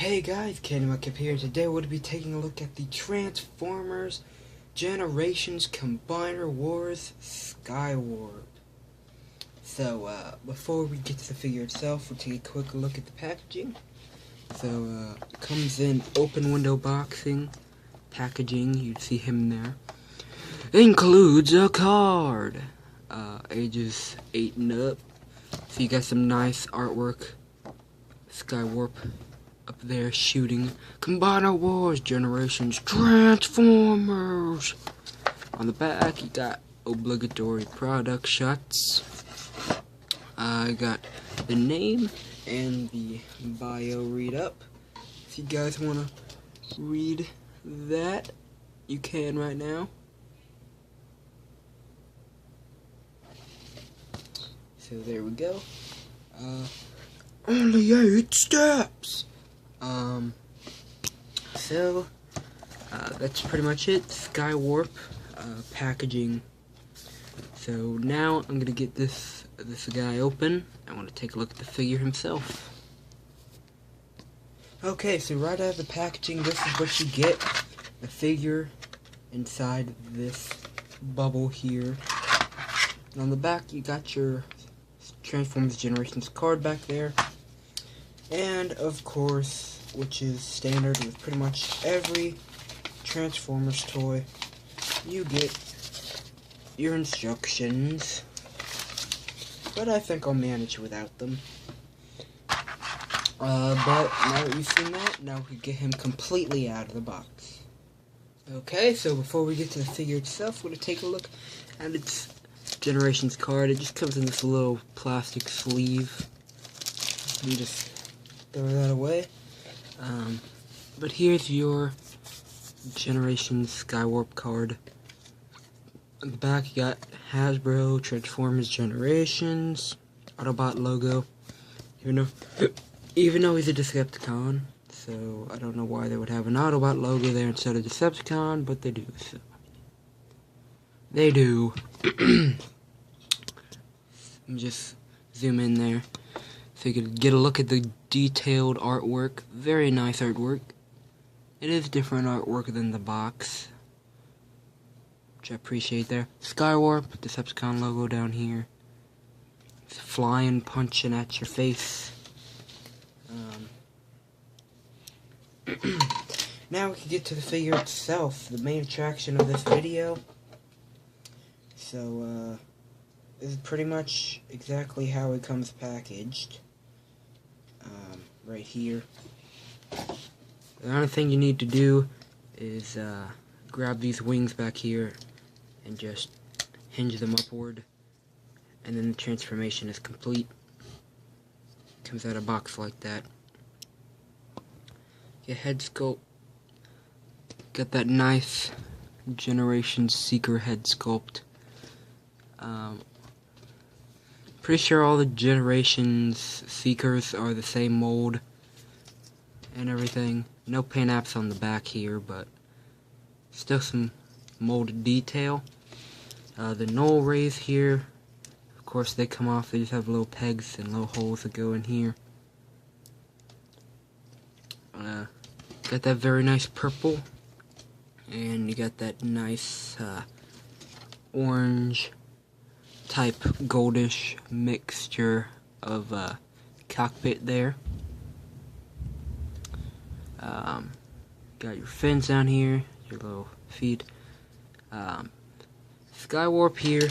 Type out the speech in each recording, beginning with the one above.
Hey guys, Candymuck here. Today we'll be taking a look at the Transformers Generations Combiner Wars Skywarp. So, before we get to the figure itself, we'll take a quick look at the packaging. So, it comes in open window boxing packaging. You see him there. Includes a card. Ages 8 and up. So you got some nice artwork. Skywarp up there shooting Combiner Wars Generations Transformers. On the back you got obligatory product shots. I got the name and the bio read up. If you guys want to read that, you can right now. So there we go. Only 8 steps. That's pretty much it. Skywarp packaging. So now I'm gonna get this guy open. I want to take a look at the figure himself. Okay, so right out of the packaging, this is what you get. The figure inside this bubble here. And on the back, you got your Transformers Generations card back there. And of course, which is standard with pretty much every Transformers toy, you get your instructions. But I think I'll manage without them. But now that you've seen that, now we can get him completely out of the box. Okay, so before we get to the figure itself, we're going to take a look at its Generations card. It just comes in this little plastic sleeve. You just throw that away. But here's your Generations Skywarp card. On the back you got Hasbro, Transformers Generations, Autobot logo. Even though he's a Decepticon, so I don't know why they would have an Autobot logo there instead of Decepticon, but they do. So they do. Let me just zoom in there so you can get a look at the detailed artwork. Very nice artwork. It is different artwork than the box, which I appreciate there. Skywarp, Decepticon logo down here. It's flying, punching at your face. Now we can get to the figure itself, the main attraction of this video. So, this is pretty much exactly how it comes packaged. Right here. The only thing you need to do is grab these wings back here and just hinge them upward, and then the transformation is complete. Comes out of a box like that. Your head sculpt. Got that nice Generations Seeker head sculpt. Pretty sure all the Generations Seekers are the same mold and everything. No paint apps on the back here, but still some molded detail. The null rays here, of course they come off. They just have little pegs and little holes that go in here. Got that very nice purple, and you got that nice orange type goldish mixture of cockpit there. Got your fins down here, your little feet. Skywarp here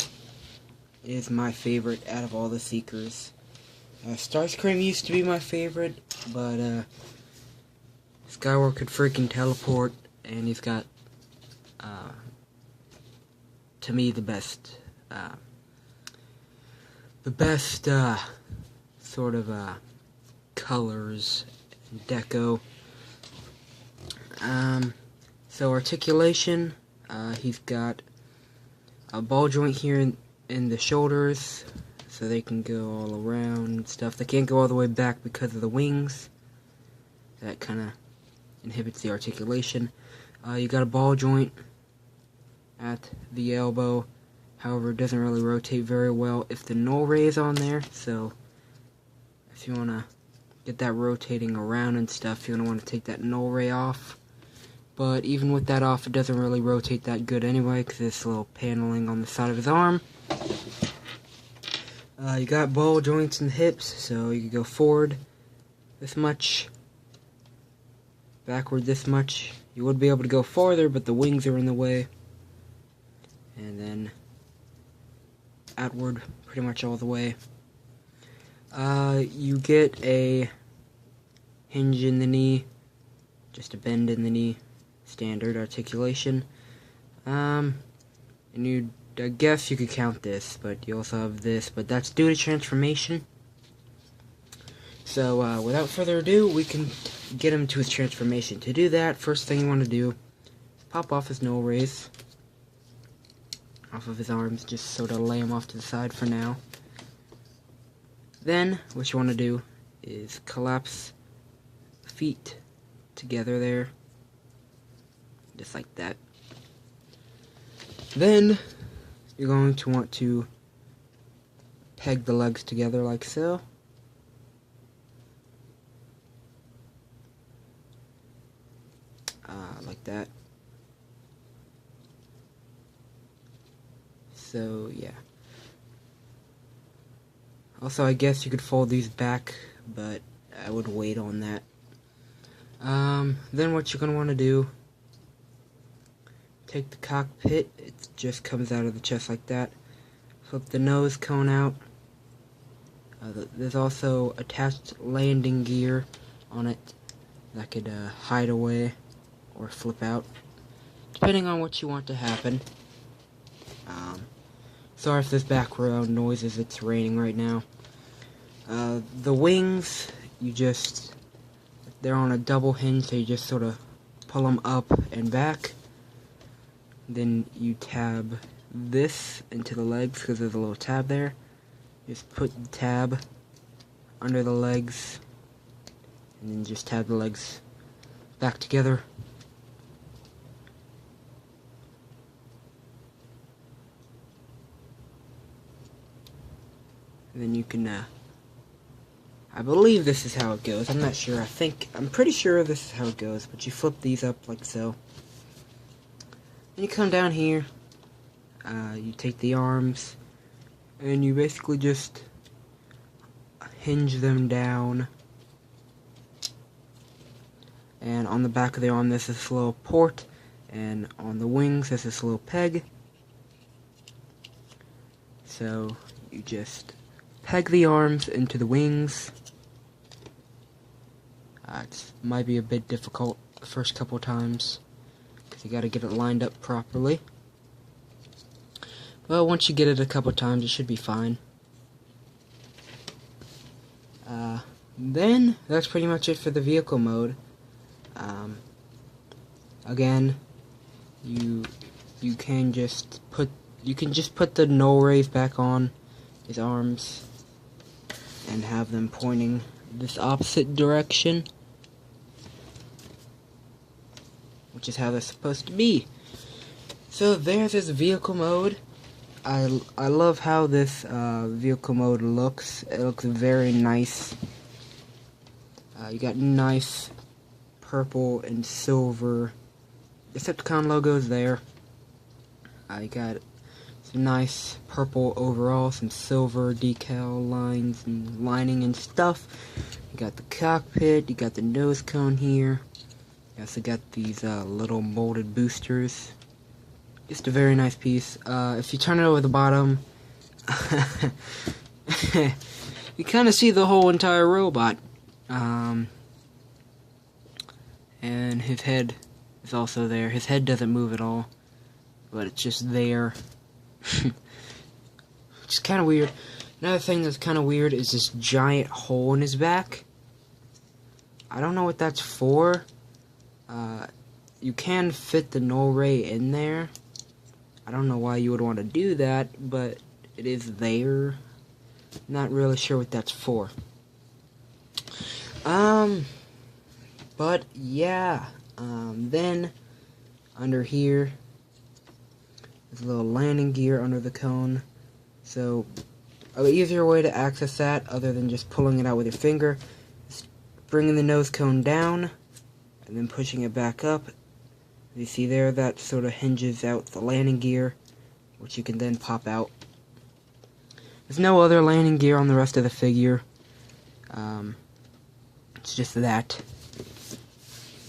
is my favorite out of all the Seekers. Starscream used to be my favorite, but Skywarp could freaking teleport, and he's got, to me, the best sort of colors and deco. So articulation, he's got a ball joint here in the shoulders, so they can go all around and stuff. They can't go all the way back because of the wings. That kind of inhibits the articulation. You got a ball joint at the elbow. However, it doesn't really rotate very well if the null ray is on there. So if you want to get that rotating around and stuff, you're going to want to take that null ray off. But even with that off, it doesn't really rotate that good anyway, because this little paneling on the side of his arm. You got ball joints in the hips, so you can go forward this much, backward this much. You would be able to go farther, but the wings are in the way. And then outward pretty much all the way. You get a hinge in the knee, just a bend in the knee, standard articulation. And I guess you could count this, but you also have this, but that's due to transformation. So without further ado, we can get him to his transformation. To do that, first thing you want to do, pop off his null rays off of his arms, just sort of lay him off to the side for now. Then, what you want to do is collapse the feet together there, just like that. Then, you're going to want to peg the legs together like so. Like that. So, yeah. Also, I guess you could fold these back, but I would wait on that. Then what you're going to want to do, take the cockpit, it just comes out of the chest like that. Flip the nose cone out. There's also attached landing gear on it that could hide away or flip out, depending on what you want to happen. Sorry if there's background noises, it's raining right now. The wings, they're on a double hinge, so you just sort of pull them up and back. Then you tab this into the legs, because there's a little tab there. Just put the tab under the legs, and then just tab the legs back together. And then you can, I believe this is how it goes. I'm not sure. I'm pretty sure this is how it goes. But you flip these up like so. And you come down here. You take the arms. And you basically just hinge them down. And on the back of the arm, there's this little port. And on the wings, there's this little peg. So, you just peg the arms into the wings. It might be a bit difficult the first couple times, because you gotta get it lined up properly. Well, once you get it a couple times, it should be fine. Then, that's pretty much it for the vehicle mode. Again, you can just put the null rays back on his arms and have them pointing this opposite direction, which is how they're supposed to be. So there's this vehicle mode. I love how this vehicle mode looks. It looks very nice. You got nice purple and silver Decepticon logos there. You got some nice purple overall, some silver decal lines and lining and stuff. You got the cockpit, you got the nose cone here. You also got these little molded boosters. Just a very nice piece. If you turn it over the bottom, you kind of see the whole entire robot. And his head is also there. His head doesn't move at all, but it's just there. It's kind of weird. Another thing that's kind of weird is this giant hole in his back. I don't know what that's for. You can fit the null ray in there. I don't know why you would want to do that, but it is there. Not really sure what that's for. But yeah. Then under here, there's a little landing gear under the cone. So, an easier way to access that, other than just pulling it out with your finger, is bringing the nose cone down and then pushing it back up. You see there, that sort of hinges out the landing gear, which you can then pop out. There's no other landing gear on the rest of the figure. It's just that.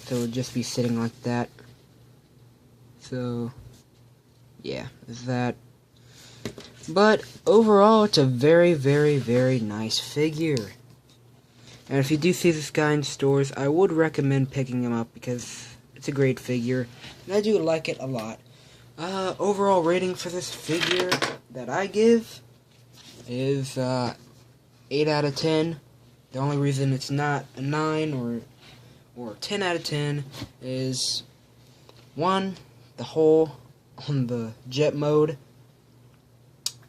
So it would just be sitting like that. So, yeah, there's that. But overall, it's a very, very, very nice figure. And if you do see this guy in stores, I would recommend picking him up because it's a great figure, and I do like it a lot. Overall rating for this figure that I give is 8 out of 10. The only reason it's not a 9 or 10 out of 10 is 1, the hole on the jet mode,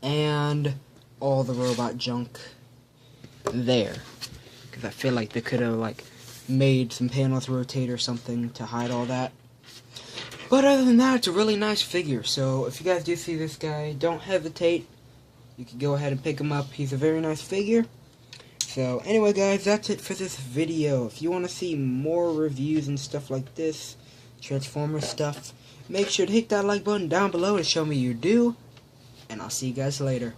and all the robot junk there. Because I feel like they could have made some panels rotate or something to hide all that. But other than that, it's a really nice figure. So if you guys do see this guy, don't hesitate. You can go ahead and pick him up. He's a very nice figure. So anyway guys, that's it for this video. If you want to see more reviews and stuff like this, Transformers stuff, make sure to hit that like button down below to show me you do. And I'll see you guys later.